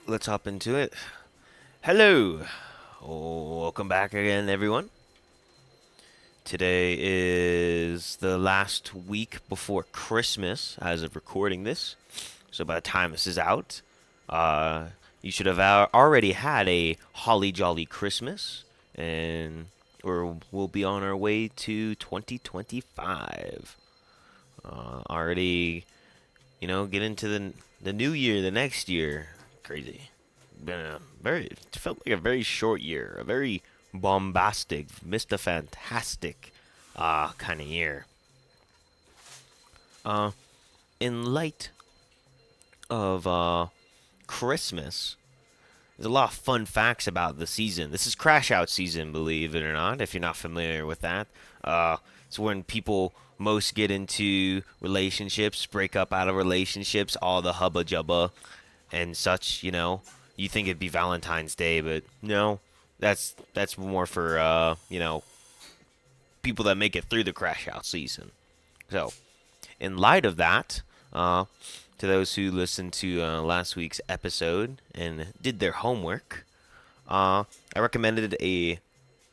let's hop into it. Hello, welcome back again, everyone. Today is the last week before Christmas, as of recording this. So by the time this is out, uh, you should have already had a holly jolly Christmas, and we'll be on our way to 2025. Already, get into the new year, the next year. Crazy. Been a very it felt like a very short year, a very bombastic, Mr. Fantastic kind of year. Uh in light of Christmas, there's a lot of fun facts about the season. This is crash out season, believe it or not, if you're not familiar with that. It's when people most get into relationships, break up out of relationships, all the hubba jubba and such. You think it'd be Valentine's Day, but no, that's more for people that make it through the crash out season. So, in light of that, to those who listened to last week's episode and did their homework, I recommended a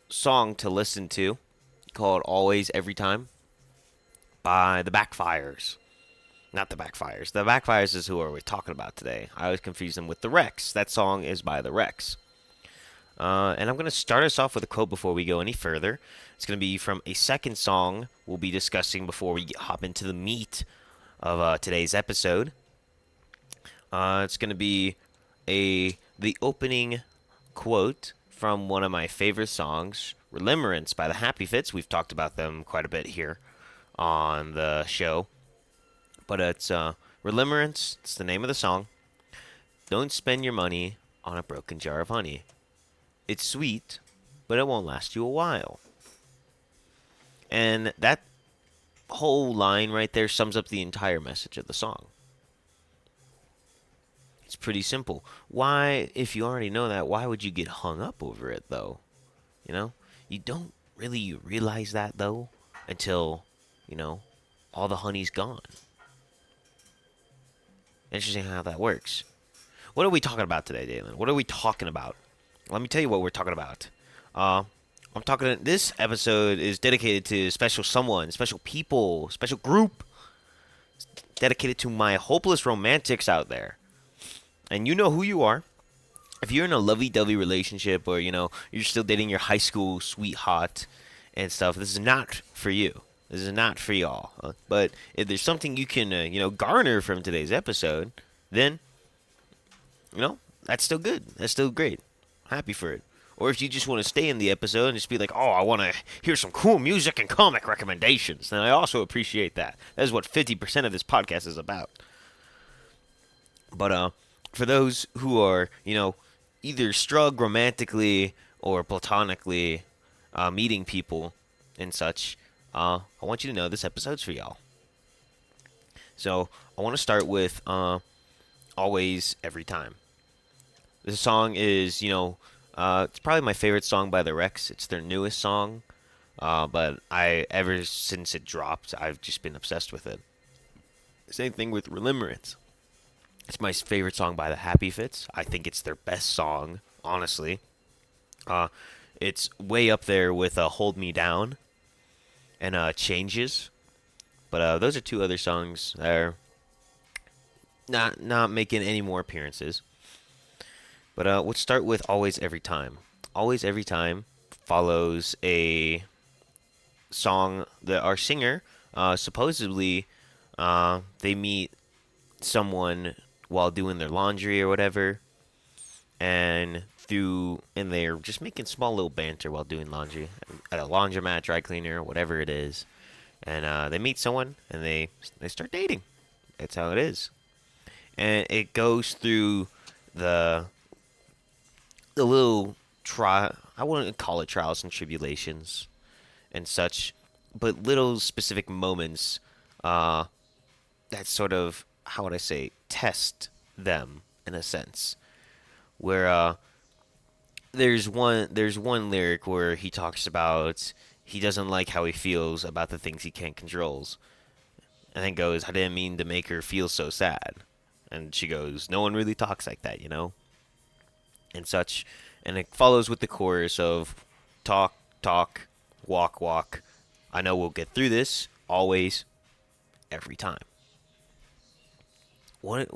song to listen to called "Always Every Time" by the Backfires. Not the Backfires. The Backfires is who are we talking about today. I always confuse them with the Rex. That song is by the Rex. And I'm going to start us off with a quote before we go any further. It's going to be from a second song we'll be discussing before we hop into the meat of today's episode. It's going to be the opening quote from one of my favorite songs, Remembrance by the Happy Fits. We've talked about them quite a bit here on the show. But it's Remembrance. It's the name of the song. Don't spend your money on a broken jar of honey. It's sweet, but it won't last you a while. And that whole line right there sums up the entire message of the song. It's pretty simple. Why, if you already know that, why would you get hung up over it, though? You don't really realize that, though, until, all the honey's gone. Interesting how that works. What are we talking about today, Dalen? What are we talking about? Let me tell you what we're talking about. I'm talking. This episode is dedicated to special someone, special people, special group. It's dedicated to my hopeless romantics out there, and you know who you are. If you're in a lovey-dovey relationship, or you're still dating your high school sweetheart and stuff, this is not for you. This is not for y'all. But if there's something you can, garner from today's episode, then, that's still good. That's still great. Happy for it. Or if you just want to stay in the episode and just be like, oh, I want to hear some cool music and comic recommendations, then I also appreciate that. That is what 50% of this podcast is about. But for those who are, either strug romantically or platonically meeting people and such, I want you to know this episode's for y'all. So I want to start with Always Every Time. This song is, it's probably my favorite song by the Rex. It's their newest song, but ever since it dropped, I've just been obsessed with it. Same thing with Remembrance. It's my favorite song by the Happy Fits. I think it's their best song, honestly. It's way up there with Hold Me Down and Changes. But those are two other songs that are not making any more appearances. But let's start with Always Every Time. Always Every Time follows a song that our singer, supposedly, they meet someone while doing their laundry or whatever, and they're just making small little banter while doing laundry at a laundromat, dry cleaner, whatever it is, and they meet someone and they start dating. That's how it is, and it goes through the little I wouldn't call it trials and tribulations and such, but little specific moments that sort of, how would I say, test them in a sense. Where there's one lyric where he talks about he doesn't like how he feels about the things he can't control, and then goes, "I didn't mean to make her feel so sad," and she goes, "No one really talks like that, you know." and such. And it follows with the chorus of talk, talk, walk, walk. I know we'll get through this, always, every time. What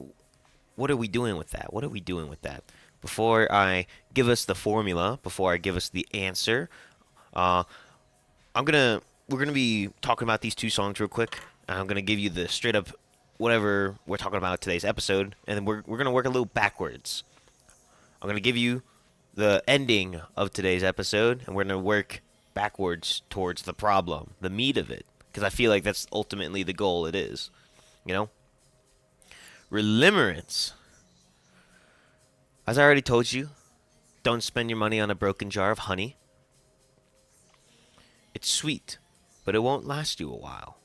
what are we doing with that? What are we doing with that? Before I give us the formula, before I give us the answer, uh, we're gonna be talking about these two songs real quick. I'm gonna give you the straight up whatever we're talking about today's episode, and then we're gonna work a little backwards. I'm gonna give you the ending of today's episode, and we're gonna work backwards towards the problem, the meat of it, because I feel like that's ultimately the goal. It is, you know, Relimmerance. As I already told you, don't spend your money on a broken jar of honey. It's sweet, but it won't last you a while.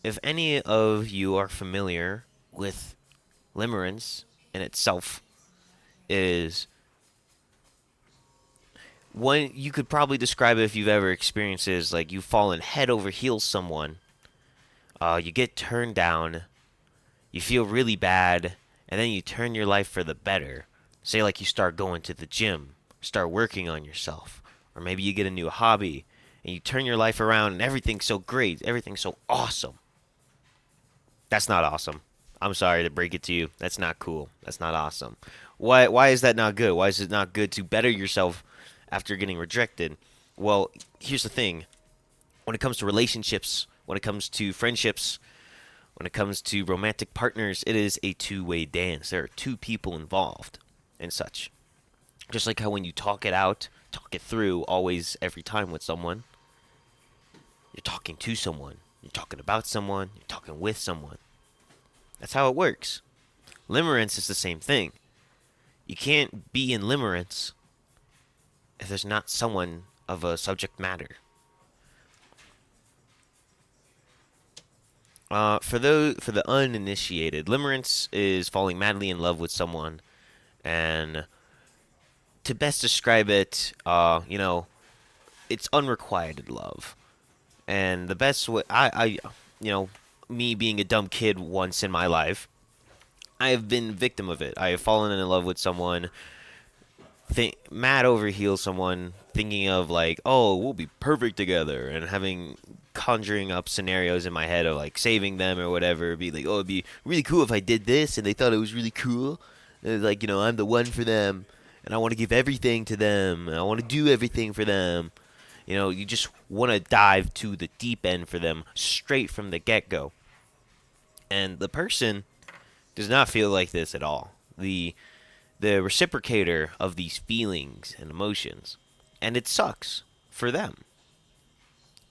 If any of you are familiar with limerence in itself, is one you could probably describe it if you've ever experienced it as like you've fallen head over heels someone, you get turned down, you feel really bad, and then you turn your life for the better. Say like you start going to the gym, start working on yourself, or maybe you get a new hobby, and you turn your life around and everything's so great, everything's so awesome. That's not awesome. I'm sorry to break it to you. That's not cool. That's not awesome. Why is that not good? Why is it not good to better yourself after getting rejected? Well, here's the thing. When it comes to relationships, when it comes to friendships, when it comes to romantic partners, it is a two-way dance. There are two people involved and such. Just like how when you talk it out, talk it through always every time with someone, you're talking to someone, you're talking about someone, you're talking with someone. That's how it works. Limerence is the same thing. You can't be in limerence if there's not someone of a subject matter. For the uninitiated, limerence is falling madly in love with someone, and to best describe it, it's unrequited love. And the best way, me being a dumb kid once in my life, I have been victim of it. I have fallen in love with someone, mad over heel someone, thinking of like, oh, we'll be perfect together, and conjuring up scenarios in my head of like saving them or whatever. Be like, oh, it'd be really cool if I did this, and they thought it was really cool. And it's like, I'm the one for them, and I want to give everything to them, and I want to do everything for them. You just want to dive to the deep end for them straight from the get-go. And the person does not feel like this at all. The reciprocator of these feelings and emotions. And it sucks for them.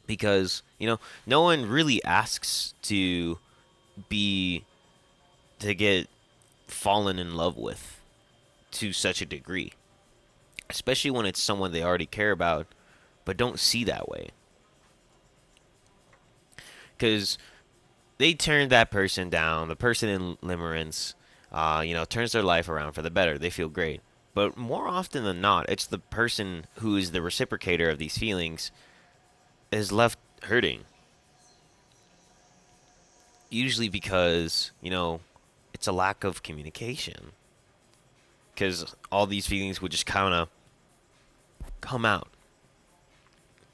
Because, no one really asks to get fallen in love with to such a degree. Especially when it's someone they already care about, but don't see that way. Because they turned that person down. The person in limerence, turns their life around for the better. They feel great. But more often than not, it's the person who is the reciprocator of these feelings is left hurting. Usually because, it's a lack of communication. Because all these feelings would just kind of come out.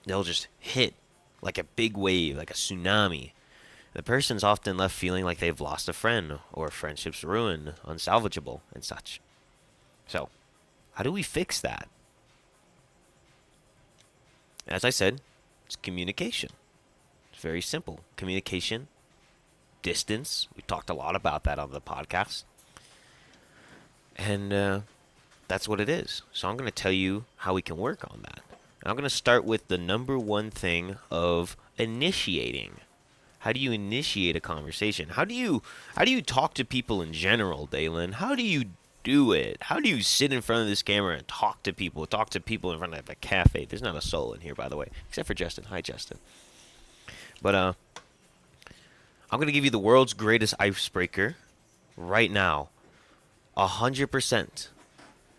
They'll just hit like a big wave, like a tsunami. The person's often left feeling like they've lost a friend or friendship's ruined, unsalvageable, and such. So, how do we fix that? As I said, it's communication. It's very simple. Communication, distance. We talked a lot about that on the podcast. And that's what it is. So I'm going to tell you how we can work on that. And I'm going to start with the number one thing of initiating. How do you initiate a conversation? How do you talk to people in general, Dalen? How do you do it? How do you sit in front of this camera and talk to people? Talk to people in front of a cafe. There's not a soul in here, by the way, except for Justin. Hi, Justin. But I'm going to give you the world's greatest icebreaker right now. 100%.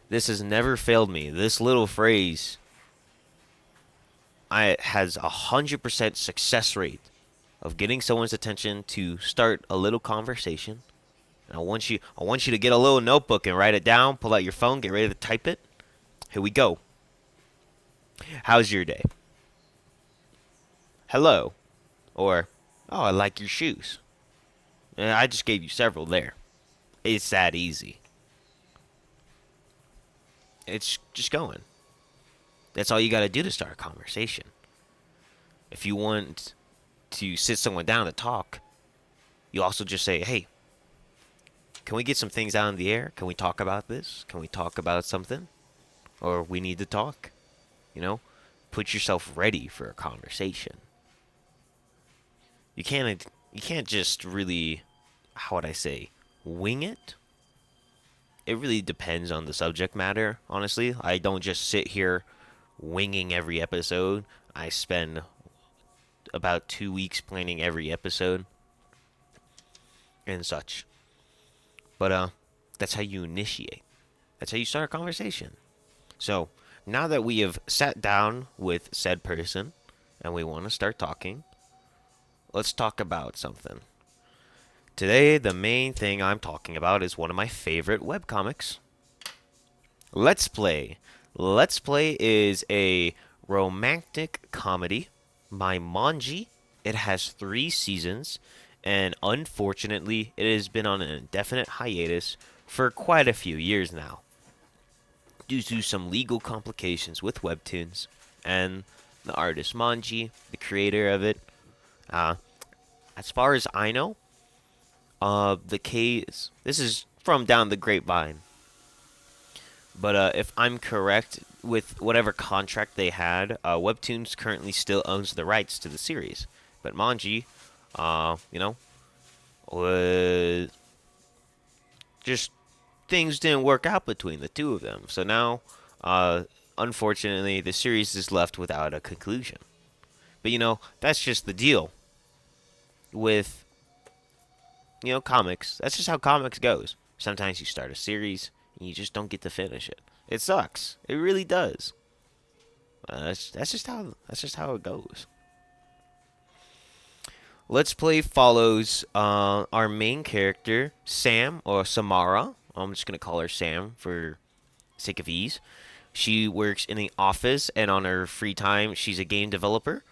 This has never failed me. This little phrase has 100% success rate of getting someone's attention to start a little conversation. And I want you to get a little notebook and write it down. Pull out your phone, get ready to type it. Here we go. How's your day? Hello. Or, oh, I like your shoes. I just gave you several there. It's that easy. It's just going. That's all you got to do to start a conversation. If you want to sit someone down to talk, you also just say, hey, can we get some things out in the air? Can we talk about this? Can we talk about something? Or we need to talk? You know? Put yourself ready for a conversation. You can't just really, how would I say, wing it. It really depends on the subject matter, honestly. I don't just sit here winging every episode. I spend about 2 weeks planning every episode and such. But that's how you initiate. That's how you start a conversation. So, now that we have sat down with said person and we want to start talking, let's talk about something. Today, the main thing I'm talking about is one of my favorite webcomics. Let's Play. Let's Play is a romantic comedy by Mongie. It has 3 seasons, and unfortunately, it has been on an indefinite hiatus for quite a few years now, due to some legal complications with webtoons and the artist Mongie, the creator of it. As far as I know, the case. This is from down the grapevine. But if I'm correct, with whatever contract they had, Webtoons currently still owns the rights to the series. But Mongie, was just things didn't work out between the two of them. So now, unfortunately, the series is left without a conclusion. But that's just the deal with comics. That's just how comics goes. Sometimes you start a series and you just don't get to finish it. It sucks. It really does. That's just how it goes. Let's Play follows our main character, Sam, or Samara. I'm just gonna call her Sam for sake of ease. She works in the office, and on her free time, she's a game developer.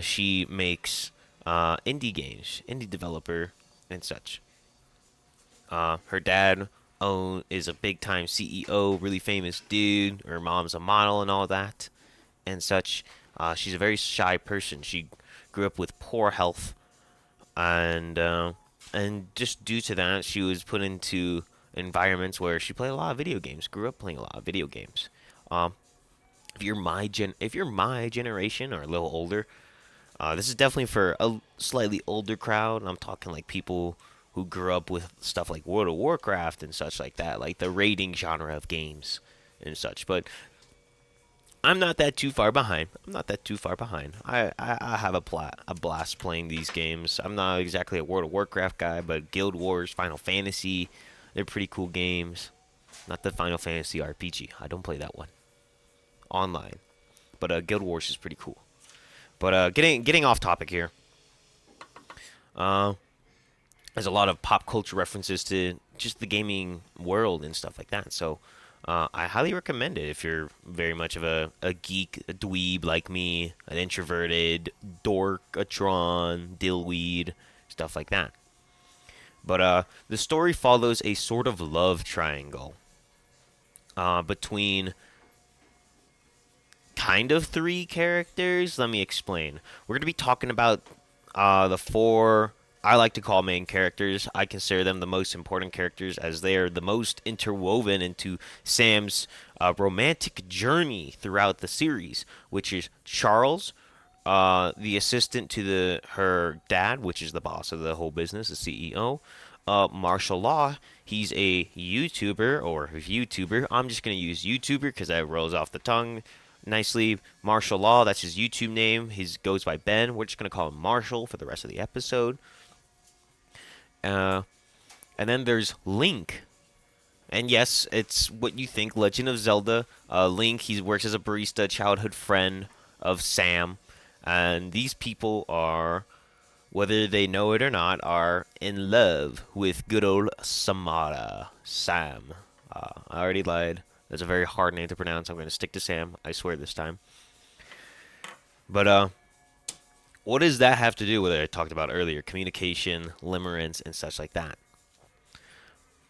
She makes indie games, indie developer, and such. Her dad is a big time CEO, really famous dude. Her mom's a model and all that and such. She's a very shy person. She grew up with poor health, and just due to that, she was put into environments where she played a lot of video games. Grew up playing a lot of video games. Um, if you're my generation or a little older, this is definitely for a slightly older crowd. I'm talking like people who grew up with stuff like World of Warcraft and such like that, like the raiding genre of games and such. But I'm not that too far behind. I have a blast playing these games. I'm not exactly a World of Warcraft guy, but Guild Wars, Final Fantasy, they're pretty cool games. Not the Final Fantasy RPG. I don't play that one online, but Guild Wars is pretty cool. But getting off topic here. There's a lot of pop culture references to just the gaming world and stuff like that. So I highly recommend it if you're very much of a geek, a dweeb like me, an introverted dork, a Tron, dillweed, stuff like that. But the story follows a sort of love triangle between kind of 3 characters. Let me explain. We're going to be talking about the 4 I like to call main characters. I consider them the most important characters as they are the most interwoven into Sam's romantic journey throughout the series, which is Charles, the assistant to her dad, which is the boss of the whole business, the CEO. Martial Law, he's a YouTuber or VTuber. I'm just going to use YouTuber because that rolls off the tongue nicely. Martial Law, that's his YouTube name. He goes by Ben. We're just going to call him Marshall for the rest of the episode. And then there's Link. And yes, it's what you think, Legend of Zelda. Link, he works as a barista, childhood friend of Sam. And these people are, whether they know it or not, are in love with good old Samara. Sam. I already lied. That's a very hard name to pronounce. I'm going to stick to Sam. I swear this time. But what does that have to do with what I talked about earlier? Communication, limerence, and such like that.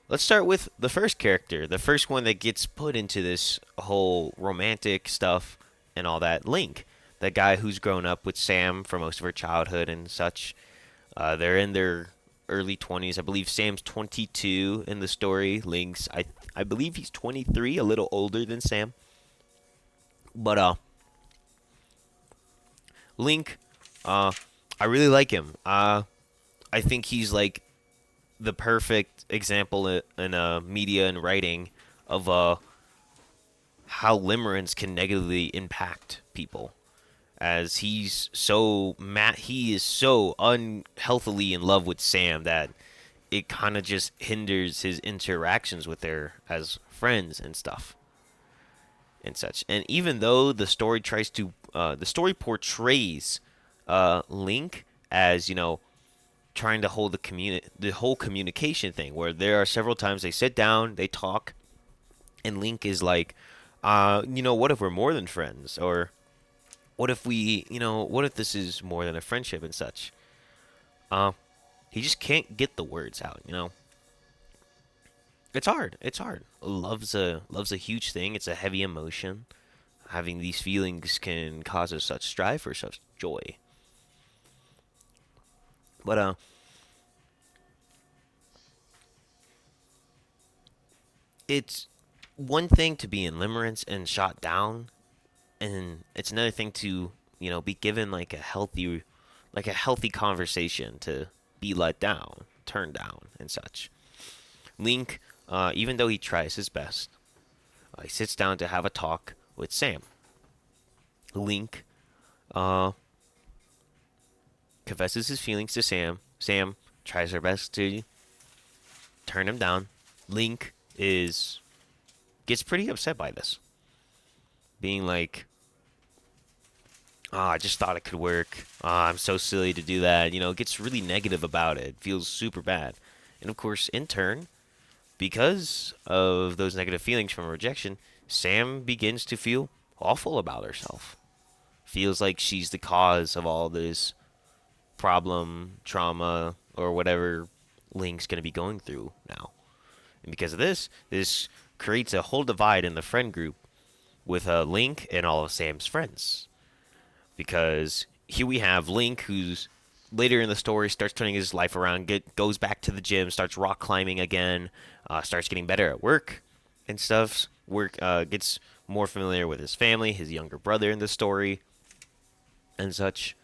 Let's start with the first character, the first one that gets put into this whole romantic stuff and all that. Link, the guy who's grown up with Sam for most of her childhood and such. They're in their early 20s. I believe Sam's 22 in the story. Link's, I believe he's 23, a little older than Sam. But Link, I really like him. I think he's like the perfect example in media and writing of how limerence can negatively impact people. As he is so unhealthily in love with Sam that it kind of just hinders his interactions with her as friends and stuff and such. And even though the story portrays Link as trying to hold the whole communication thing, where there are several times they sit down, they talk, and Link is like, what if we're more than friends, or what if this is more than a friendship and such. He just can't get the words out. It's hard. It's hard. Love's a huge thing. It's a heavy emotion. Having these feelings can cause us such strife or such joy. But it's one thing to be in limerence and shot down, and it's another thing to be given like a healthy conversation to be let down, turned down, and such. Link, even though he tries his best, he sits down to have a talk with Sam. Link uh, confesses his feelings to Sam. Sam tries her best to turn him down. Link is gets pretty upset by this, being like, "Oh, I just thought it could work. I'm so silly to do that." Gets really negative about it. Feels super bad, and of course, in turn, because of those negative feelings from rejection, Sam begins to feel awful about herself. Feels like she's the cause of all this problem, trauma, or whatever Link's going to be going through now. And because of this creates a whole divide in the friend group with Link and all of Sam's friends. Because here we have Link, who's later in the story starts turning his life around, goes back to the gym, starts rock climbing again, starts getting better at work and stuff. Gets more familiar with his family, his younger brother in the story, and such.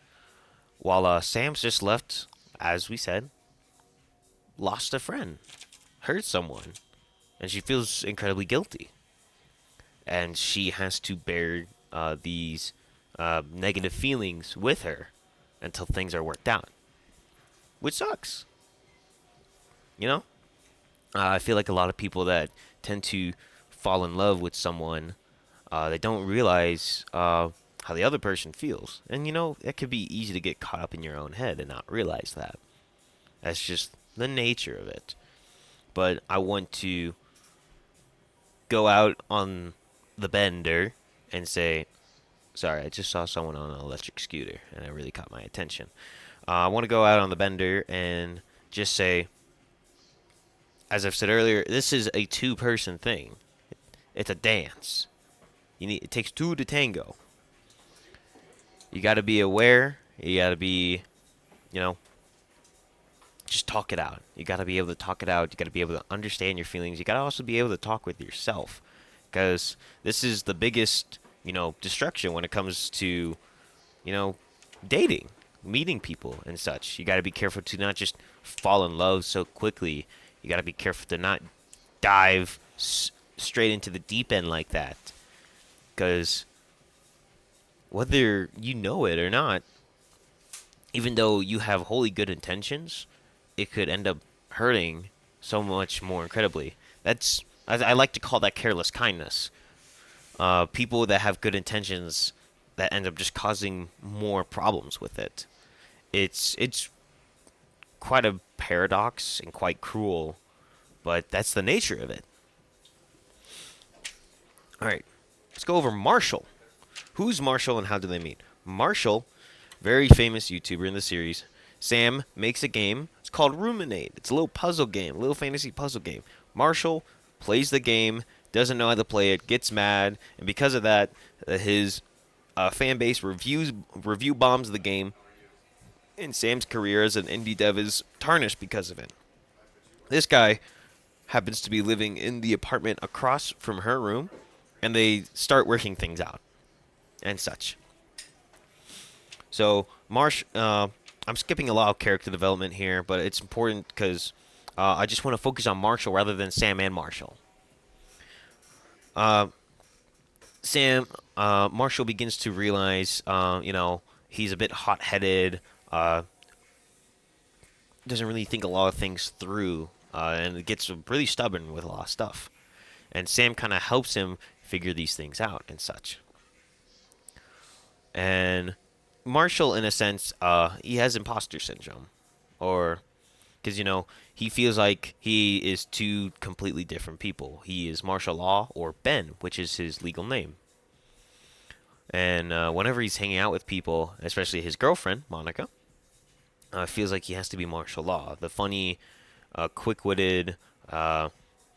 While Sam's just left, as we said, lost a friend, hurt someone, and she feels incredibly guilty. And she has to bear these negative feelings with her until things are worked out, which sucks. You know, I feel like a lot of people that tend to fall in love with someone, they don't realize how the other person feels, and it could be easy to get caught up in your own head and not realize that. That's just the nature of it. But I want to go out on the bender and say, sorry, I just saw someone on an electric scooter, and it really caught my attention. I want to go out on the bender and just say, as I've said earlier, this is a two-person thing. It's a dance. It takes two to tango. You got to be aware. You got to be, just talk it out. You got to be able to talk it out. You got to be able to understand your feelings. You got to also be able to talk with yourself, because this is the biggest, destruction when it comes to, dating, meeting people and such. You got to be careful to not just fall in love so quickly. You got to be careful to not dive straight into the deep end like that, because whether you know it or not, even though you have wholly good intentions, it could end up hurting so much more incredibly. I like to call that careless kindness. People that have good intentions that end up just causing more problems with it. It's quite a paradox and quite cruel, but that's the nature of it. All right, let's go over Marshall. Who's Marshall and how do they meet? Marshall, very famous YouTuber in the series. Sam makes a game. It's called Ruminate. It's a little puzzle game, a little fantasy puzzle game. Marshall plays the game, doesn't know how to play it, gets mad, and because of that, his fan base review bombs the game, and Sam's career as an indie dev is tarnished because of it. This guy happens to be living in the apartment across from her room, and they start working things out and such. So I'm skipping a lot of character development here, but it's important because I just want to focus on Marshall rather than Sam and Marshall. Uh, Marshall begins to realize, he's a bit hot-headed, doesn't really think a lot of things through, and gets really stubborn with a lot of stuff. And Sam kind of helps him figure these things out and such. And Marshall, in a sense, he has imposter syndrome, or because he feels like he is two completely different people. He is Marshall Law, or Ben, which is his legal name. And whenever he's hanging out with people, especially his girlfriend Monica, feels like he has to be Marshall Law, the funny, quick-witted,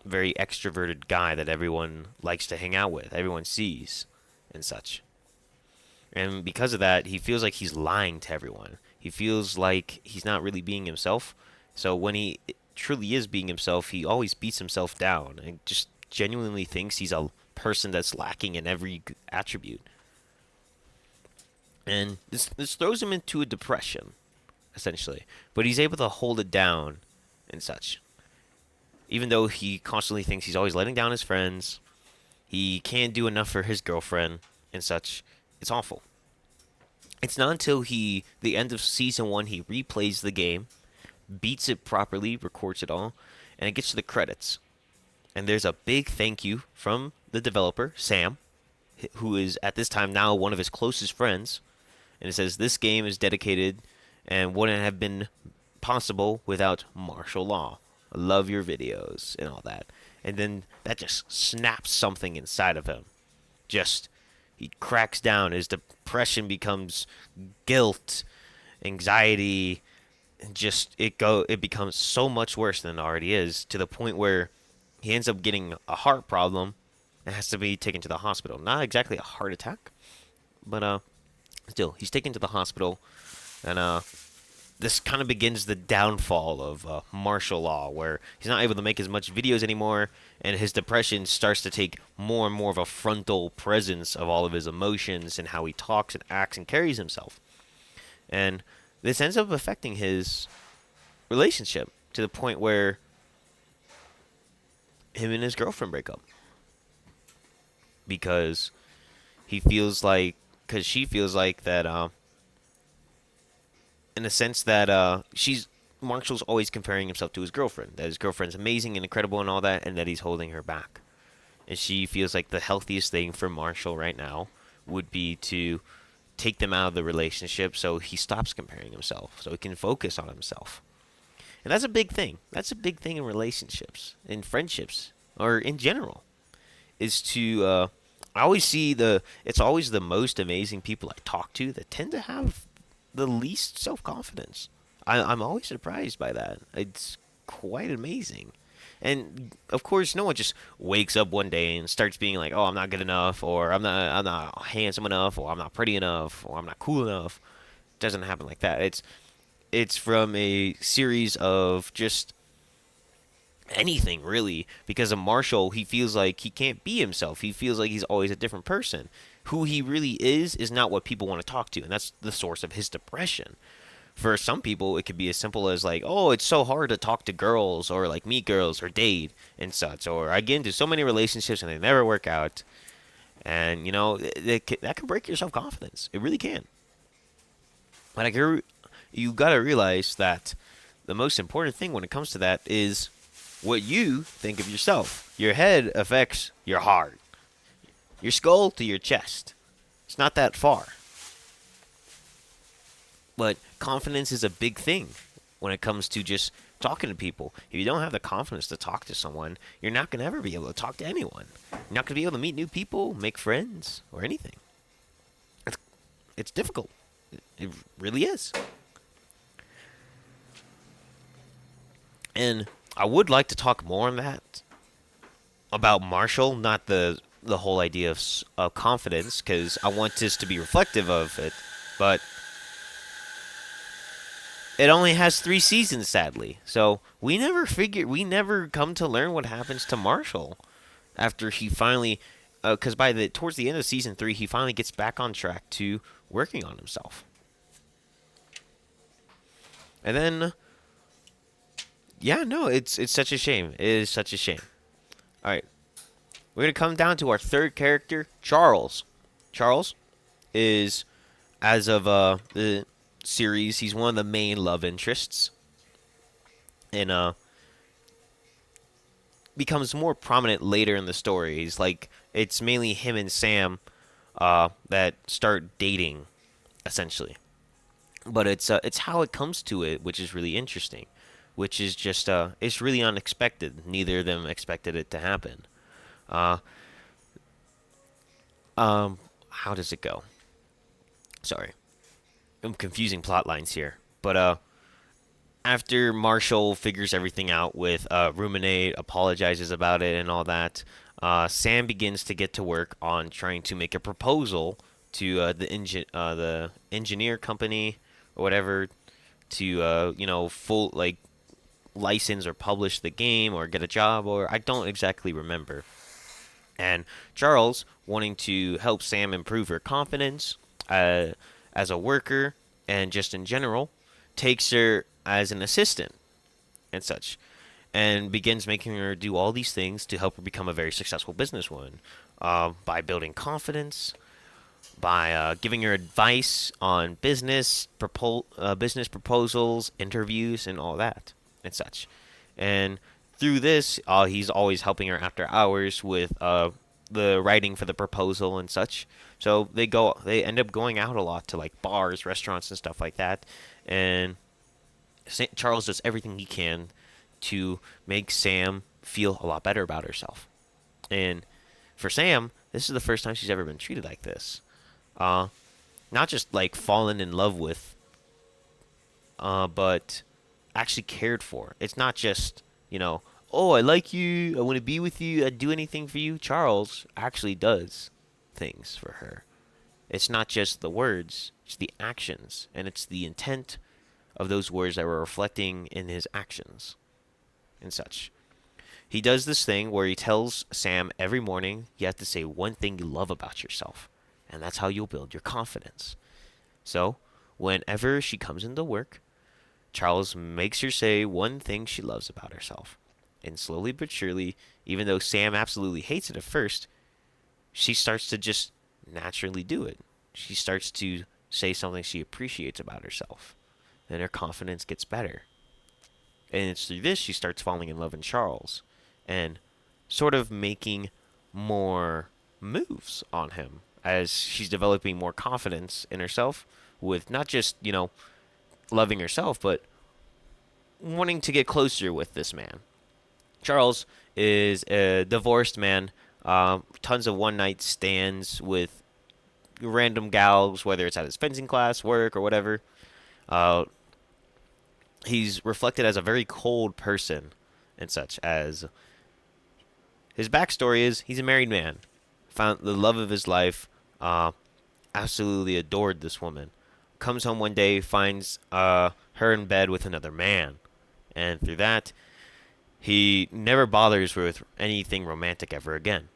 very extroverted guy that everyone likes to hang out with, everyone sees, and such. And because of that, he feels like he's lying to everyone. He feels like he's not really being himself. So when he truly is being himself, he always beats himself down and just genuinely thinks he's a person that's lacking in every attribute. And this throws him into a depression, essentially. But he's able to hold it down and such. Even though he constantly thinks he's always letting down his friends, he can't do enough for his girlfriend and such. It's awful. It's not until the end of season 1, he replays the game, beats it properly, records it all, and it gets to the credits. And there's a big thank you from the developer, Sam, who is at this time now one of his closest friends. And it says, this game is dedicated and wouldn't have been possible without Marshall Law. I love your videos and all that. And then that just snaps something inside of him. He cracks down. His depression becomes guilt, anxiety, and it becomes so much worse than it already is, to the point where he ends up getting a heart problem and has to be taken to the hospital. Not exactly a heart attack, but still, he's taken to the hospital, and this kind of begins the downfall of Marshall Law, where he's not able to make as much videos anymore, and his depression starts to take more and more of a frontal presence of all of his emotions and how he talks and acts and carries himself. And this ends up affecting his relationship to the point where him and his girlfriend break up. Because she feels like that, in the sense that Marshall's always comparing himself to his girlfriend. That his girlfriend's amazing and incredible and all that, and that he's holding her back. And she feels like the healthiest thing for Marshall right now would be to take them out of the relationship so he stops comparing himself, so he can focus on himself. And that's a big thing. That's a big thing in relationships, in friendships, or in general, is to, I always see it's always the most amazing people I talk to that tend to have the least self-confidence. I'm always surprised by that. It's quite amazing. And of course, no one just wakes up one day and starts being like, "Oh, I'm not good enough," or I'm not handsome enough," or "I'm not pretty enough," or "I'm not cool enough." It doesn't happen like that. It's from a series of just anything, really. Because of Marshall, he feels like he can't be himself. He feels like he's always a different person. Who he really is not what people want to talk to, and that's the source of his depression. For some people, it could be as simple as like, "Oh, it's so hard to talk to girls, or like meet girls, or date and such," or "I get into so many relationships and they never work out," and that can break your self-confidence. It really can. But you gotta realize that the most important thing when it comes to that is what you think of yourself. Your head affects your heart, your skull to your chest. It's not that far. But confidence is a big thing when it comes to just talking to people. If you don't have the confidence to talk to someone, you're not going to ever be able to talk to anyone. You're not going to be able to meet new people, make friends, or anything. It's, it's difficult. It really is. And I would like to talk more on that about Marshall, not the whole idea of confidence, because I want this to be reflective of it. But it only has 3 seasons, sadly. So we never come to learn what happens to Marshall after he finally, because towards the end of season 3, he finally gets back on track to working on himself. And then, yeah, no, it's such a shame. It is such a shame. All right, we're gonna come down to our third character, Charles. Charles is, as of the series, he's one of the main love interests, and becomes more prominent later in the story. He's like, it's mainly him and Sam that start dating, essentially. But it's how it comes to it, which is really interesting, which is just it's really unexpected. Neither of them expected it to happen. Uh, how does it go? Sorry, I'm confusing plot lines here. But after Marshall figures everything out with Ruminate, apologizes about it and all that, Sam begins to get to work on trying to make a proposal to the engineer company or whatever to full like license or publish the game or get a job, or I don't exactly remember. And Charles, wanting to help Sam improve her confidence as a worker and just in general, takes her as an assistant and such, and begins making her do all these things to help her become a very successful businesswoman, by building confidence, by giving her advice on business proposals, interviews, and all that and such. And through this, he's always helping her after hours with the writing for the proposal and such. So they end up going out a lot to like bars, restaurants, and stuff like that. And Charles does everything he can to make Sam feel a lot better about herself. And for Sam, this is the first time she's ever been treated like this. Not just like fallen in love with, but actually cared for. It's not just, oh, I like you, I want to be with you, I'd do anything for you. Charles actually does things for her. It's not just the words, it's the actions, and it's the intent of those words that were reflecting in his actions and such. He does this thing where he tells Sam every morning you have to say one thing you love about yourself, and that's how you'll build your confidence. So, whenever she comes into work, Charles makes her say one thing she loves about herself. And slowly but surely, even though Sam absolutely hates it at first, she starts to just naturally do it. She starts to say something she appreciates about herself. Then her confidence gets better. And it's through this she starts falling in love with Charles and sort of making more moves on him as she's developing more confidence in herself with not just, loving herself, but wanting to get closer with this man. Charles is a divorced man, tons of one night stands with random gals, whether it's at his fencing class, work, or whatever. He's reflected as a very cold person and such, as his backstory is he's a married man, found the love of his life, absolutely adored this woman. Comes home one day, finds her in bed with another man, and through that, he never bothers with anything romantic ever again.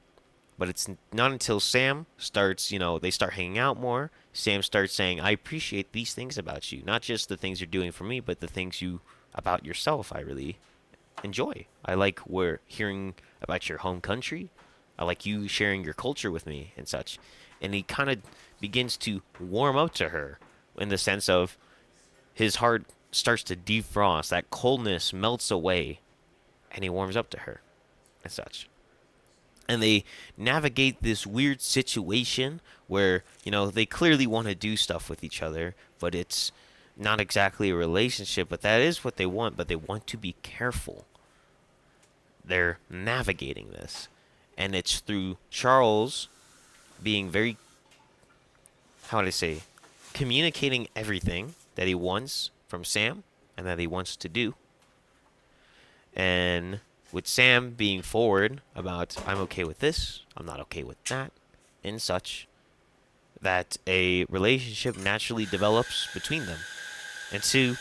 But it's not until Sam starts, they start hanging out more. Sam starts saying, I appreciate these things about you. Not just the things you're doing for me, but the things you about yourself I really enjoy. I like hearing about your home country. I like you sharing your culture with me and such. And he kind of begins to warm up to her in the sense of his heart starts to defrost. That coldness melts away and he warms up to her and such. And they navigate this weird situation where, they clearly want to do stuff with each other, but it's not exactly a relationship, but that is what they want. But they want to be careful. They're navigating this, and it's through Charles being very, how would I say, communicating everything that he wants from Sam and that he wants to do, and with Sam being forward about I'm okay with this, I'm not okay with that, and such, that a relationship naturally develops between them into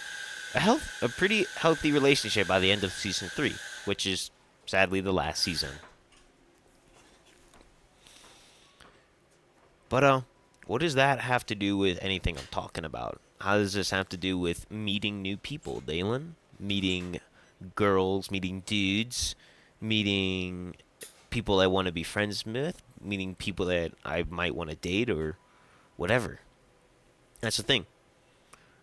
a pretty healthy relationship by the end of season 3, which is sadly the last season. But what does that have to do with anything I'm talking about? How does this have to do with meeting new people, Dalen? Meeting girls, meeting dudes, meeting people I want to be friends with, meeting people that I might want to date or whatever. That's the thing.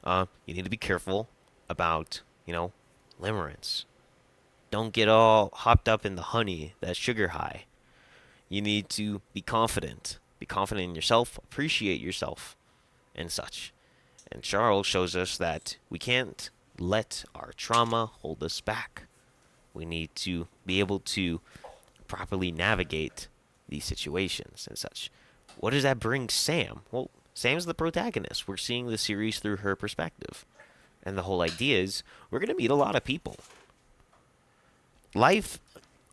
You need to be careful about, limerence. Don't get all hopped up in the honey, that sugar high. You need to be confident. Be confident in yourself, appreciate yourself, and such. And Charles shows us that we can't let our trauma hold us back. We need to be able to properly navigate these situations and such. What does that bring Sam? Well, Sam's the protagonist. We're seeing the series through her perspective. And the whole idea is we're going to meet a lot of people. Life,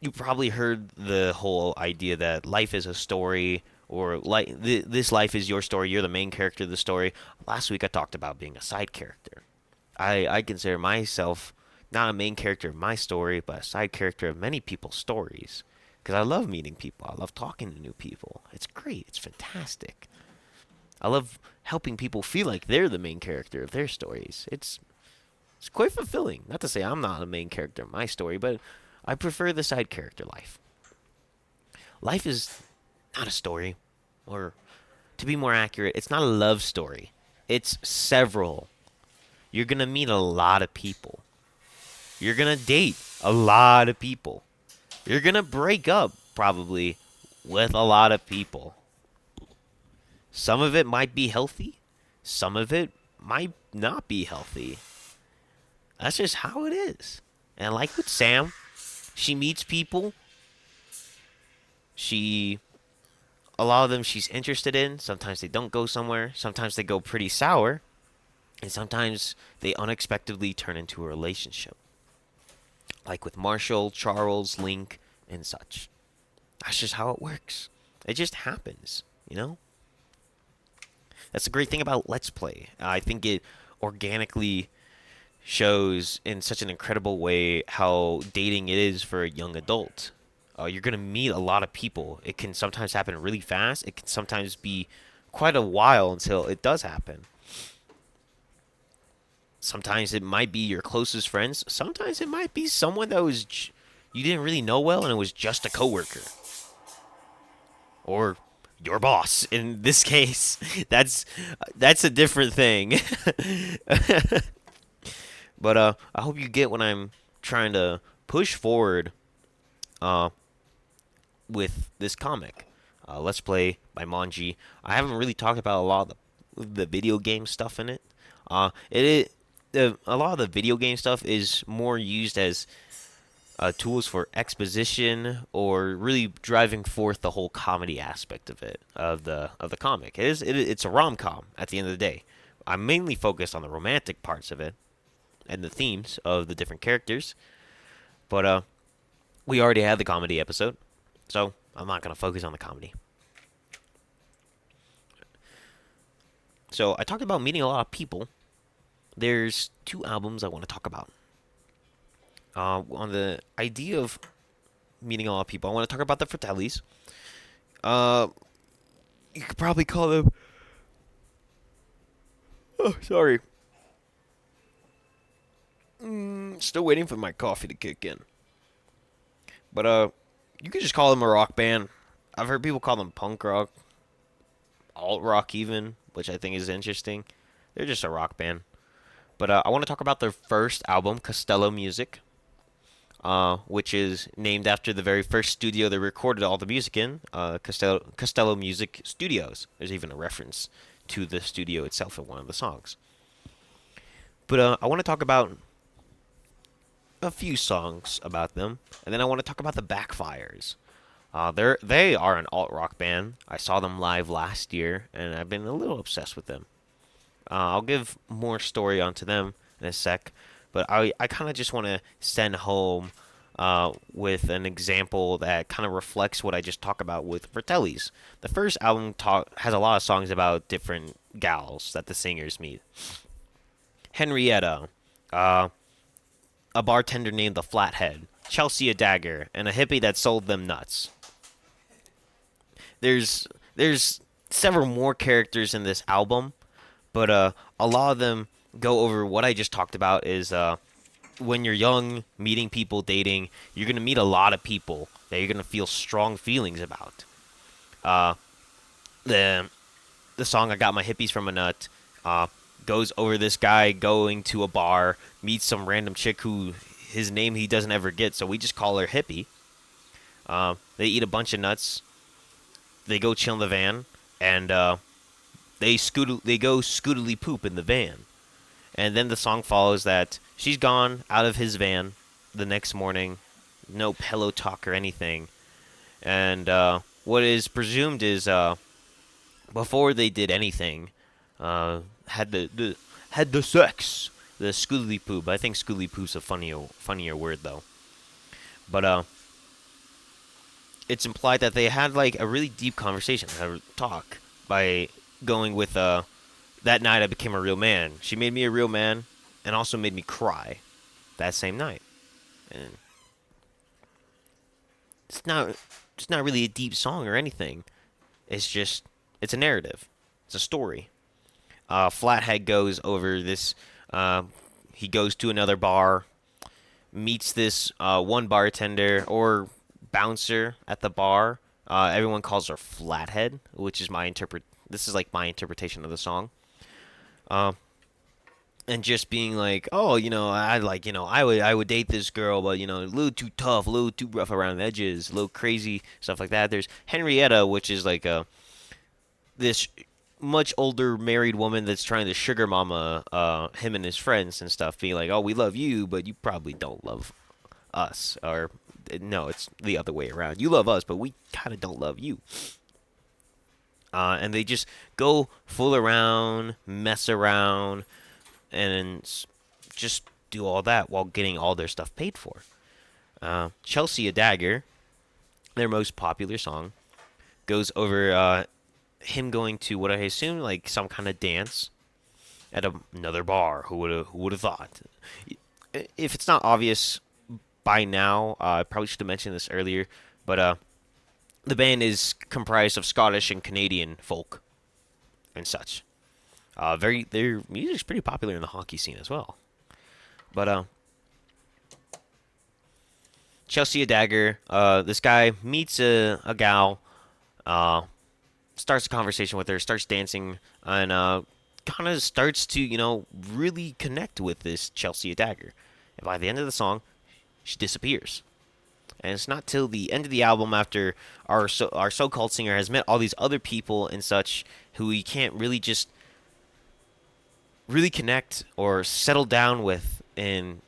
you probably heard the whole idea that life is a story, or this life is your story. You're the main character of the story. Last week I talked about being a side character. I consider myself not a main character of my story, but a side character of many people's stories. Because I love meeting people. I love talking to new people. It's great. It's fantastic. I love helping people feel like they're the main character of their stories. It's quite fulfilling. Not to say I'm not a main character of my story, but I prefer the side character life. Life is not a story, or to be more accurate, it's not a love story. It's several. You're going to meet a lot of people. You're going to date a lot of people. You're going to break up, probably, with a lot of people. Some of it might be healthy. Some of it might not be healthy. That's just how it is. And like with Sam, she meets people. A lot of them she's interested in. Sometimes they don't go somewhere. Sometimes they go pretty sour. And sometimes they unexpectedly turn into a relationship. Like with Marshall, Charles, Link, and such. That's just how it works. It just happens, you know? That's the great thing about Let's Play. I think it organically shows in such an incredible way how dating it is for a young adult. You're going to meet a lot of people. It can sometimes happen really fast. It can sometimes be quite a while until it does happen. Sometimes it might be your closest friends. Sometimes it might be someone that you didn't really know well and it was just a coworker. Or your boss. In this case, that's a different thing. But I hope you get what I'm trying to push forward with this comic. Let's Play by Mongie. I haven't really talked about a lot of the video game stuff in it. A lot of the video game stuff is more used as tools for exposition or really driving forth the whole comedy aspect of it of the comic. It's a rom-com at the end of the day. I'm mainly focused on the romantic parts of it and the themes of the different characters, but we already had the comedy episode, so I'm not gonna focus on the comedy. So I talked about meeting a lot of people. There's 2 albums I want to talk about. On the idea of meeting a lot of people, I want to talk about the Fratellis. You could probably call them. Oh, sorry. Still waiting for my coffee to kick in. But you could just call them a rock band. I've heard people call them punk rock, alt rock even, which I think is interesting. They're just a rock band. But I want to talk about their first album, Costello Music, which is named after the very first studio they recorded all the music in, Costello Music Studios. There's even a reference to the studio itself in one of the songs. But I want to talk about a few songs about them, and then I want to talk about the Backfires. They are an alt rock band. I saw them live last year, and I've been a little obsessed with them. I'll give more story onto them in a sec, but I kind of just want to send home with an example that kind of reflects what I just talked about with Fratelli's. The first album has a lot of songs about different gals that the singers meet. Henrietta, uh, a bartender named the Flathead, Chelsea a dagger, and a hippie that sold them nuts. There's several more characters in this album, but a lot of them go over what I just talked about. Is when you're young, meeting people, dating, you're gonna meet a lot of people that you're gonna feel strong feelings about. Uh, the the song "I Got My Hippies from a Nut" uh, goes over this guy going to a bar, meets some random chick who his name he doesn't ever get, so we just call her Hippie. They eat a bunch of nuts. They go chill in the van, and they go scootily poop in the van. And then the song follows that she's gone out of his van the next morning, no pillow talk or anything. And what is presumed is before they did anything, had the sex, the schooly poop. I think schooly poop's a funnier word though. But it's implied that they had like a really deep conversation, a talk by going with that night I became a real man. She made me a real man and also made me cry that same night. And it's not really a deep song or anything. It's a narrative. It's a story. Flathead goes over this. He goes to another bar, meets this one bartender or bouncer at the bar. Everyone calls her Flathead, which is my interpret. This is like my interpretation of the song. And just being like, oh, I would date this girl, but a little too tough, a little too rough around the edges, a little crazy stuff like that. There's Henrietta, which is like this much older married woman that's trying to sugar mama him and his friends and stuff, being like, oh, we love you, but you probably don't love us, or no, it's the other way around. You love us, but we kind of don't love you. And they just go fool around, mess around, and just do all that while getting all their stuff paid for. Chelsea a Dagger, their most popular song, goes over him going to what I assume like some kind of dance at another bar. Who would have thought? If it's not obvious by now, I probably should have mentioned this earlier, but the band is comprised of Scottish and Canadian folk and such. Their music's pretty popular in the hockey scene as well. But Chelsea a Dagger, this guy meets a gal, starts a conversation with her, starts dancing, and kind of starts to really connect with this Chelsea a Dagger. And by the end of the song, she disappears. And it's not till the end of the album, after our so-called singer has met all these other people and such, who he can't really just really connect or settle down with and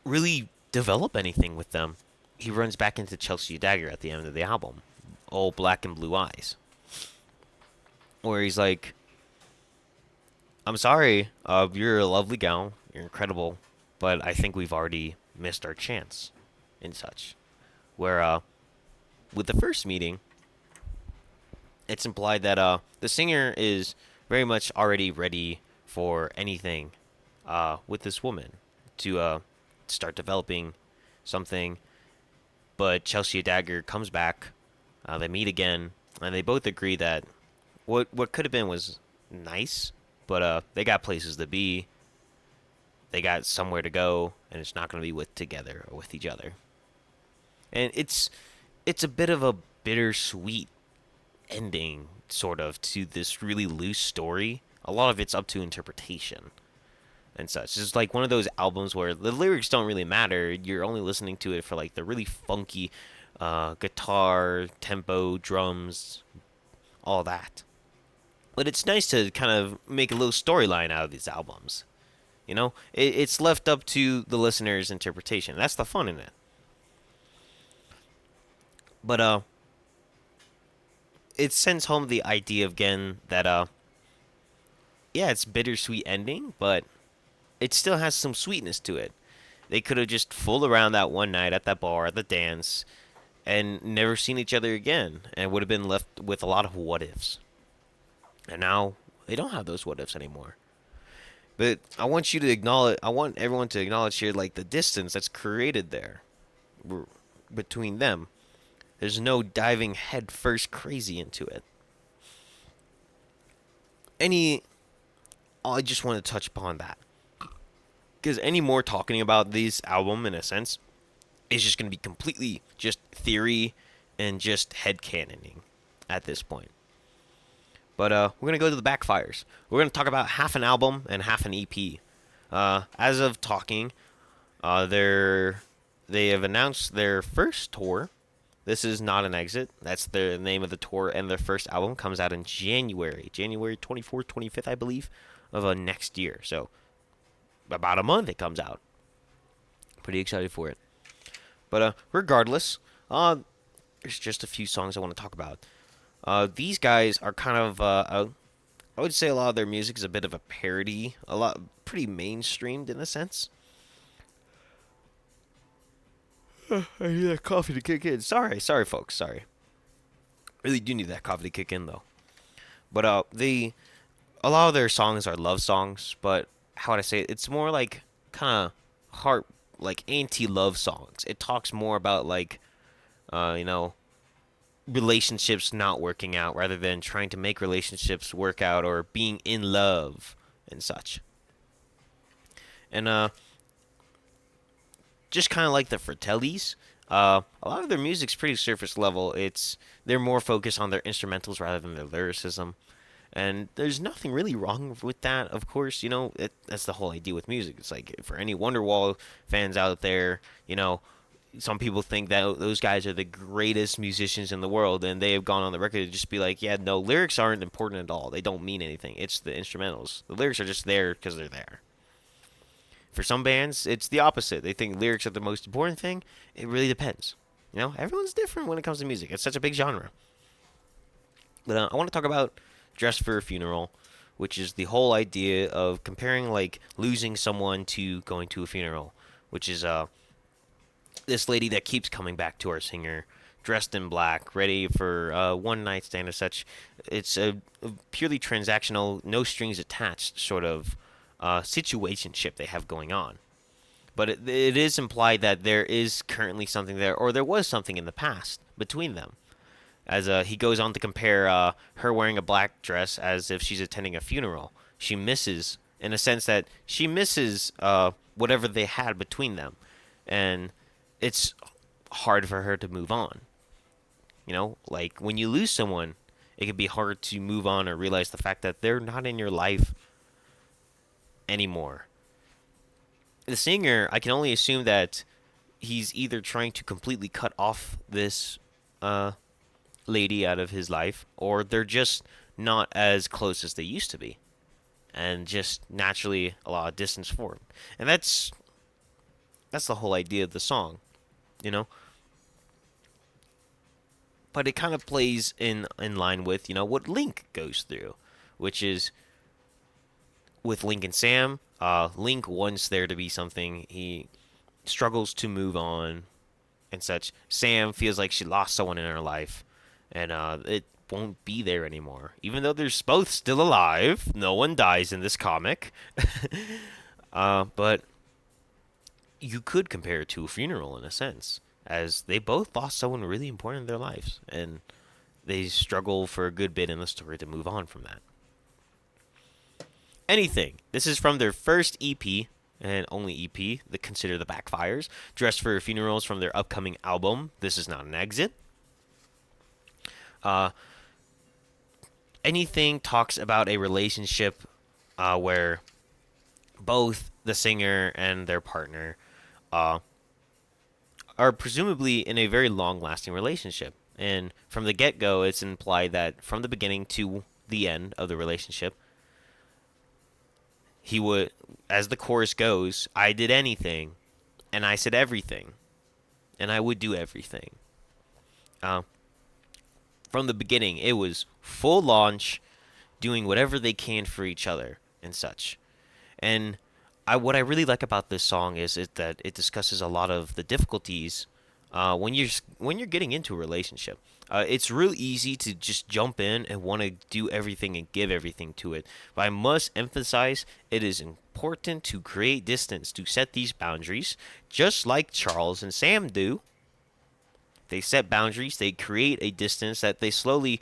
really develop anything with them. He runs back into Chelsea Dagger at the end of the album, all black and blue eyes, where he's like, I'm sorry, you're a lovely gal, you're incredible, but I think we've already missed our chance and such. Where with the first meeting, it's implied that the singer is very much already ready for anything with this woman to start developing something. But Chelsea Dagger comes back. They meet again, and they both agree that what could have been was nice, but they got places to be. They got somewhere to go, and it's not going to be together or with each other. And it's a bit of a bittersweet ending, sort of, to this really loose story. A lot of it's up to interpretation and such. It's like one of those albums where the lyrics don't really matter. You're only listening to it for like the really funky guitar, tempo, drums, all that. But it's nice to kind of make a little storyline out of these albums. It's left up to the listener's interpretation. That's the fun in it. But it sends home the idea again that yeah, it's bittersweet ending, but it still has some sweetness to it. They could have just fooled around that one night at that bar, at the dance, and never seen each other again, and would have been left with a lot of what ifs. And now they don't have those what ifs anymore. But I want you to acknowledge. I want everyone to acknowledge here, like the distance that's created there between them. There's no diving head first crazy into it. I just want to touch upon that because any more talking about this album in a sense is just going to be completely just theory and just headcanoning at this point. But we're going to go to the backfires. We're going to talk about half an album and half an EP. As of talking, they have announced their first tour. This is not an exit. That's the name of the tour, and their first album comes out in January 24th, 25th, I believe, of next year. So about a month it comes out. Pretty excited for it. But regardless, there's just a few songs I want to talk about. These guys are kind of, I would say a lot of their music is a bit of a parody, pretty mainstreamed in a sense. I need that coffee to kick in. Sorry, folks, sorry. Really do need that coffee to kick in though. But a lot of their songs are love songs, but how would I say it? It's more like kind of like anti-love songs. It talks more about like, relationships not working out rather than trying to make relationships work out or being in love and such. And just kind of like the Fratellis, a lot of their music's pretty surface level. They're more focused on their instrumentals rather than their lyricism. And there's nothing really wrong with that, of course. That's the whole idea with music. It's like for any Wonderwall fans out there, some people think that those guys are the greatest musicians in the world, and they have gone on the record to just be like, yeah, no, lyrics aren't important at all. They don't mean anything. It's the instrumentals. The lyrics are just there because they're there. For some bands, it's the opposite. They think lyrics are the most important thing. It really depends. Everyone's different when it comes to music. It's such a big genre. But I want to talk about Dress for a Funeral, which is the whole idea of comparing like losing someone to going to a funeral, which is this lady that keeps coming back to our singer, dressed in black, ready for one night stand or such. It's a purely transactional, no strings attached sort of situationship they have going on. But it is implied that there is currently something there, or there was something in the past between them. As he goes on to compare her wearing a black dress as if she's attending a funeral. She misses, in a sense that she misses whatever they had between them. And it's hard for her to move on. Like when you lose someone, it can be hard to move on or realize the fact that they're not in your life anymore. The singer, I can only assume that he's either trying to completely cut off this lady out of his life, or they're just not as close as they used to be, and just naturally a lot of distance formed. And that's the whole idea of the song, But it kind of plays in line with what Link goes through, which is with Link and Sam. Link wants there to be something. He struggles to move on and such. Sam feels like she lost someone in her life, and it won't be there anymore. Even though they're both still alive, no one dies in this comic. But you could compare it to a funeral in a sense, as they both lost someone really important in their lives, and they struggle for a good bit in the story to move on from that. Anything. This is from their first EP and only EP, the Consider the Backfires. Dress for Funerals from their upcoming album, This Is Not an Exit. Anything talks about a relationship where both the singer and their partner are presumably in a very long-lasting relationship. And from the get-go, it's implied that from the beginning to the end of the relationship, he would, as the chorus goes, I did anything, and I said everything, and I would do everything. Uh, from the beginning, it was full launch, doing whatever they can for each other and such. And what I really like about this song is that it discusses a lot of the difficulties when you're getting into a relationship. It's real easy to just jump in and want to do everything and give everything to it. But I must emphasize it is important to create distance, to set these boundaries, just like Charles and Sam do. They set boundaries, they create a distance that they slowly,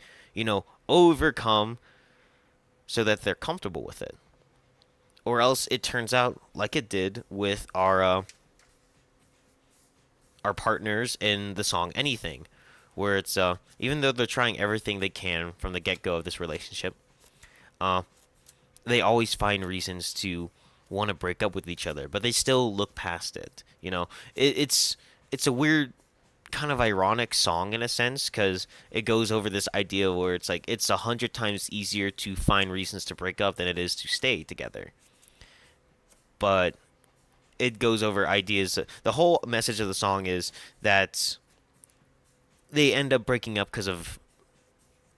overcome so that they're comfortable with it. Or else it turns out like it did with our partners in the song Anything, where it's even though they're trying everything they can from the get go of this relationship, uh, they always find reasons to want to break up with each other, but they still look past it. It's a weird kind of ironic song in a sense because it goes over this idea where it's like it's 100 times easier to find reasons to break up than it is to stay together. But it goes over ideas. The whole message of the song is that they end up breaking up because of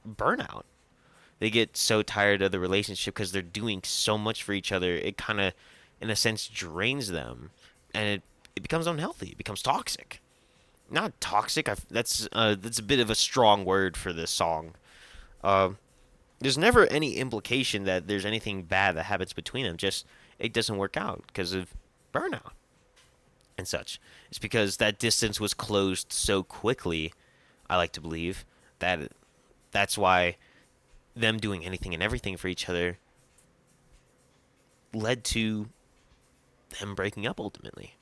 burnout. They get so tired of the relationship because they're doing so much for each other. It kind of, in a sense, drains them, and it becomes unhealthy. It becomes toxic. Not toxic. That's a bit of a strong word for this song. Uh, there's never any implication that there's anything bad that happens between them. Just it doesn't work out because of burnout and such. It's because that distance was closed so quickly. I like to believe that that's why them doing anything and everything for each other led to them breaking up ultimately.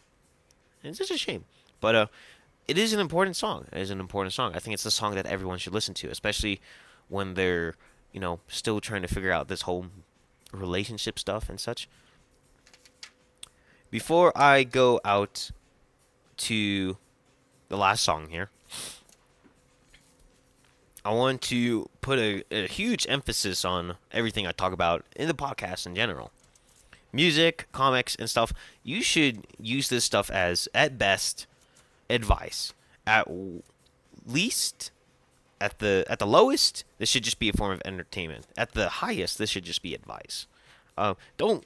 And it's just a shame. But it is an important song. It is an important song. I think it's a song that everyone should listen to, especially when they're, still trying to figure out this whole relationship stuff and such. Before I go out to the last song here, I want to put a huge emphasis on everything I talk about in the podcast in general. Music, comics, and stuff. You should use this stuff as, at best, advice. At least, at the lowest, this should just be a form of entertainment. At the highest, this should just be advice. Don't.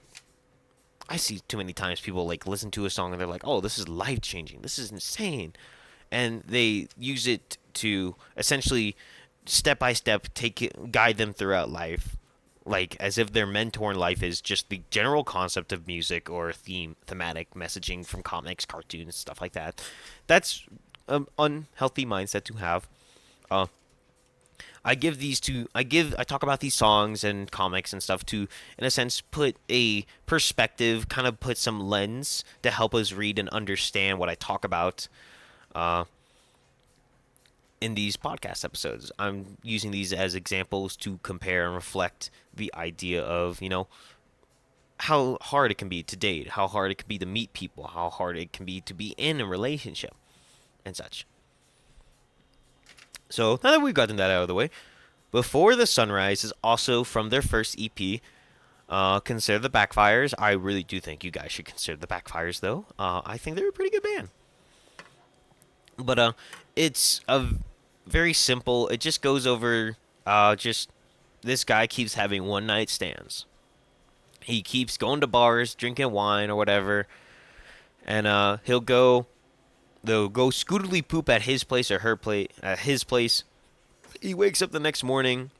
I see too many times people listen to a song and they're like, "Oh, this is life changing. This is insane," and they use it to essentially step by step guide them throughout life, like as if their mentor in life is just the general concept of music or thematic messaging from comics, cartoons, stuff like that. That's an unhealthy mindset to have. Uh, I talk about these songs and comics and stuff to, in a sense, put a perspective, kind of put some lens to help us read and understand what I talk about. In these podcast episodes, I'm using these as examples to compare and reflect the idea of, how hard it can be to date, how hard it can be to meet people, how hard it can be to be in a relationship, and such. So now that we've gotten that out of the way, Before the Sunrise is also from their first EP. Consider the Backfires. I really do think you guys should consider the Backfires, though. I think they're a pretty good band. But it's a very simple. It just goes over just this guy keeps having one night stands. He keeps going to bars, drinking wine or whatever, and they'll go scootily poop at his place or her place at his place. He wakes up the next morning,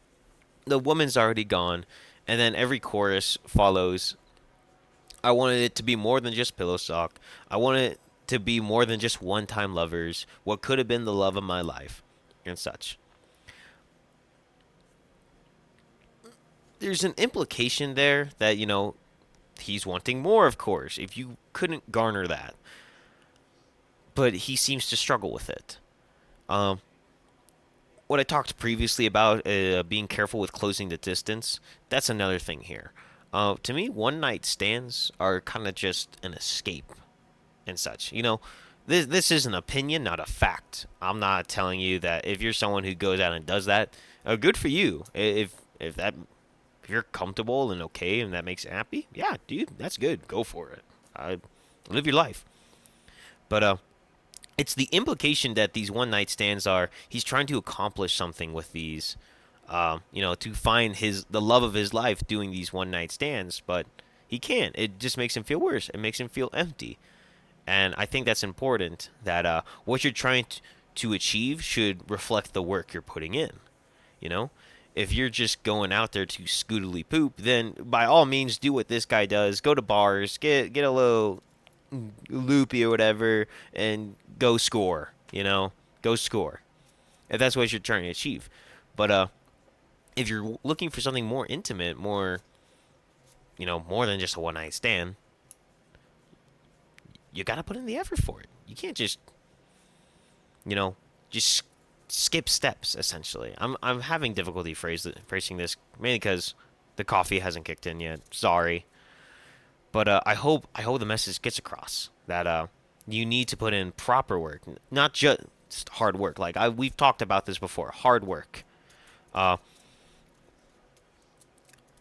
the woman's already gone, and then every chorus follows. I wanted it to be more than just pillow talk. I wanted it to be more than just one-time lovers. What could have been the love of my life, and such. There's an implication there that, he's wanting more, of course, if you couldn't garner that. But he seems to struggle with it. What I talked previously about being careful with closing the distance, that's another thing here. To me, one night stands are kind of just an escape and such. This is an opinion, not a fact. I'm not telling you that if you're someone who goes out and does that, good for you. If that If you're comfortable and okay and that makes you happy, yeah, dude, that's good. Go for it. Live your life. But it's the implication that these one night stands are he's trying to accomplish something with these, to find the love of his life doing these one night stands, but he can't. It just makes him feel worse. It makes him feel empty. And I think that's important that what you're trying to achieve should reflect the work you're putting in. You know, if you're just going out there to scootily poop, then by all means do what this guy does. Go to bars, get a little loopy or whatever, and go score. Go score. If that's what you're trying to achieve. But if you're looking for something more intimate, more than just a one night stand, you gotta put in the effort for it. You can't just just skip steps. Essentially, I'm having difficulty phrasing this mainly because the coffee hasn't kicked in yet. Sorry, but I hope the message gets across that you need to put in proper work, not just hard work. Like we've talked about this before, hard work.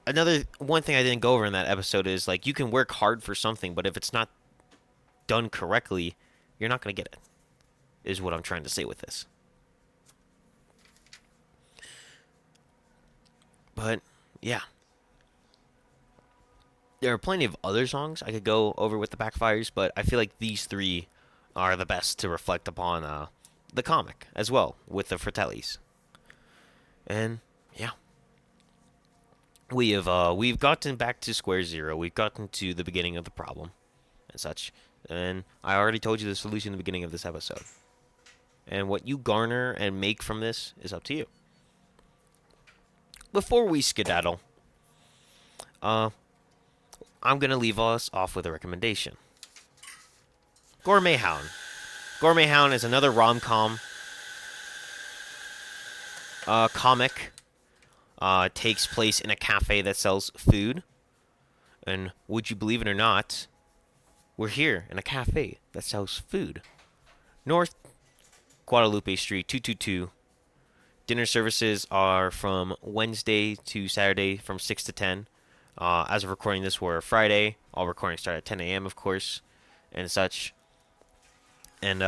Another one thing I didn't go over in that episode is like you can work hard for something, but if it's not done correctly, you're not gonna get it. Is what I'm trying to say with this. But yeah, there are plenty of other songs I could go over with the backfires, but I feel like these three are the best to reflect upon the comic as well with the Fratellis. And yeah, we've gotten back to square zero. We've gotten to the beginning of the problem and such. And I already told you the solution in the beginning of this episode. And what you garner and make from this is up to you. Before we skedaddle, I'm gonna leave us off with a recommendation. Gourmet Hound. Gourmet Hound is another rom-com comic. Takes place in a cafe that sells food. And would you believe it or not, we're here in a cafe that sells food. North Guadalupe Street, 222. Dinner services are from Wednesday to Saturday from 6 to 10. As of recording this, we're Friday. All recordings start at 10 a.m., of course, and such. And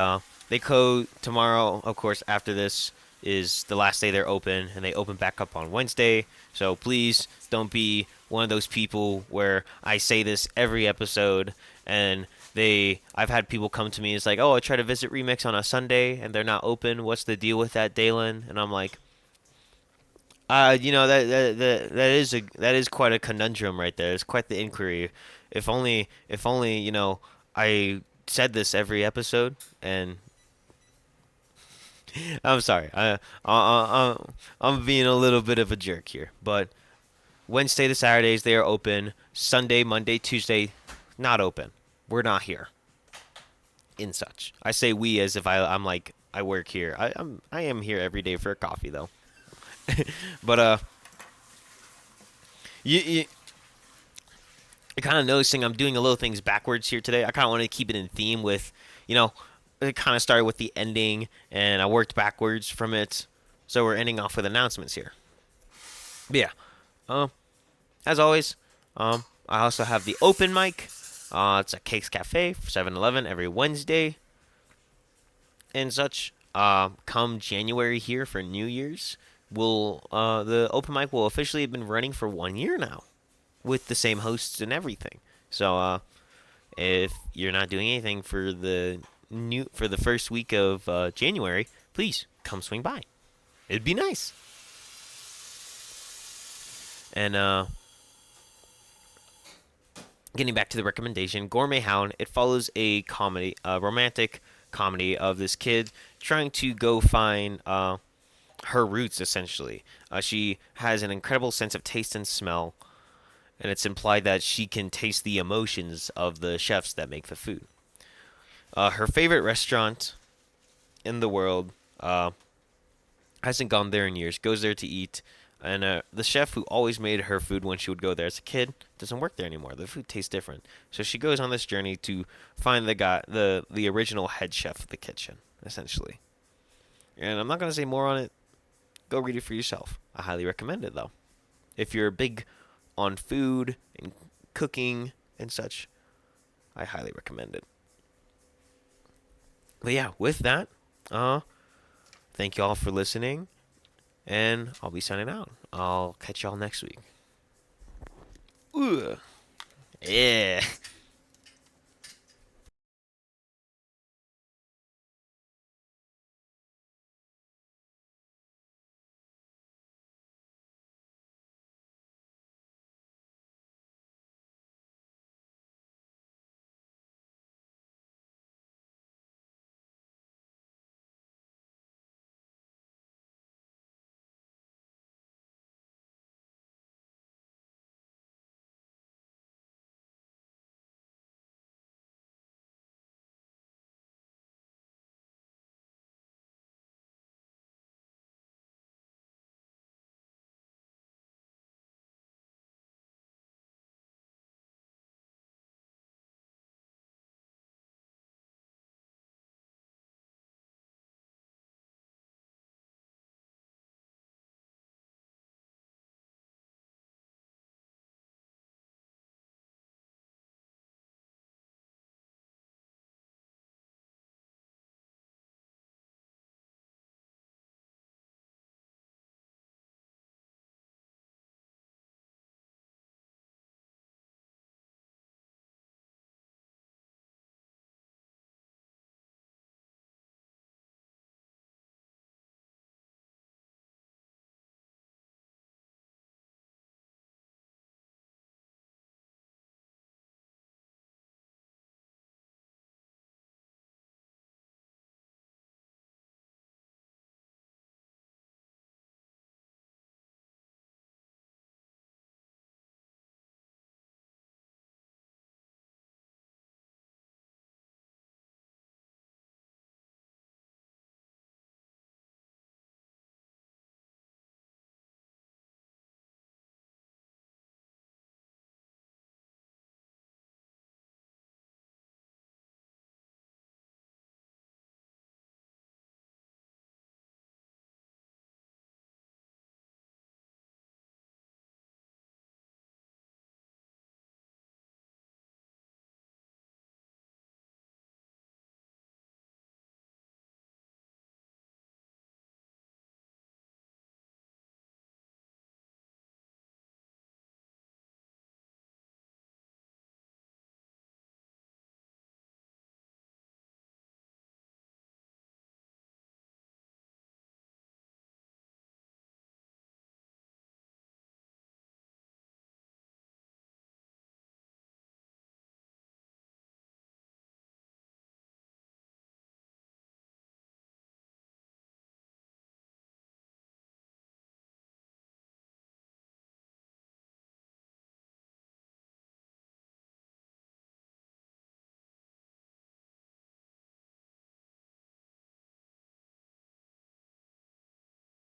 they close tomorrow, of course, after this is the last day they're open, and they open back up on Wednesday. So please don't be one of those people where I say this every episode, and I've had people come to me, it's like, oh, I try to visit Remix on a Sunday, and they're not open. What's the deal with that, Dalen? And I'm like, that is quite a conundrum right there. It's quite the inquiry. If only I said this every episode, and I'm sorry. I'm being a little bit of a jerk here, but Wednesday to Saturdays they are open. Sunday, Monday, Tuesday, not open. We're not here. In such, I say we as if I'm like I work here. I am here every day for a coffee though. But you're kind of noticing I'm doing a little things backwards here today. I kind of want to keep it in theme with, it kind of started with the ending, and I worked backwards from it. So we're ending off with announcements here. But yeah, as always, I also have the open mic. It's at Cakes Cafe for 7-Eleven every Wednesday and such. Come January here for New Year's, the open mic will officially have been running for 1 year now, with the same hosts and everything. So if you're not doing anything for the first week of January, please come swing by. It'd be nice. And getting back to the recommendation, Gourmet Hound, it follows a romantic comedy of this kid trying to go find her roots, essentially. She has an incredible sense of taste and smell, and it's implied that she can taste the emotions of the chefs that make the food. Her favorite restaurant in the world hasn't gone there in years, goes there to eat, and the chef who always made her food when she would go there as a kid doesn't work there anymore. The food tastes different. So she goes on this journey to find the original head chef of the kitchen, essentially. And I'm not going to say more on it. Go read it for yourself. I highly recommend it, though. If you're a big on food and cooking and such, I highly recommend it. But yeah, with that, thank you all for listening, and I'll be signing out. I'll catch y'all next week. Ugh. Yeah.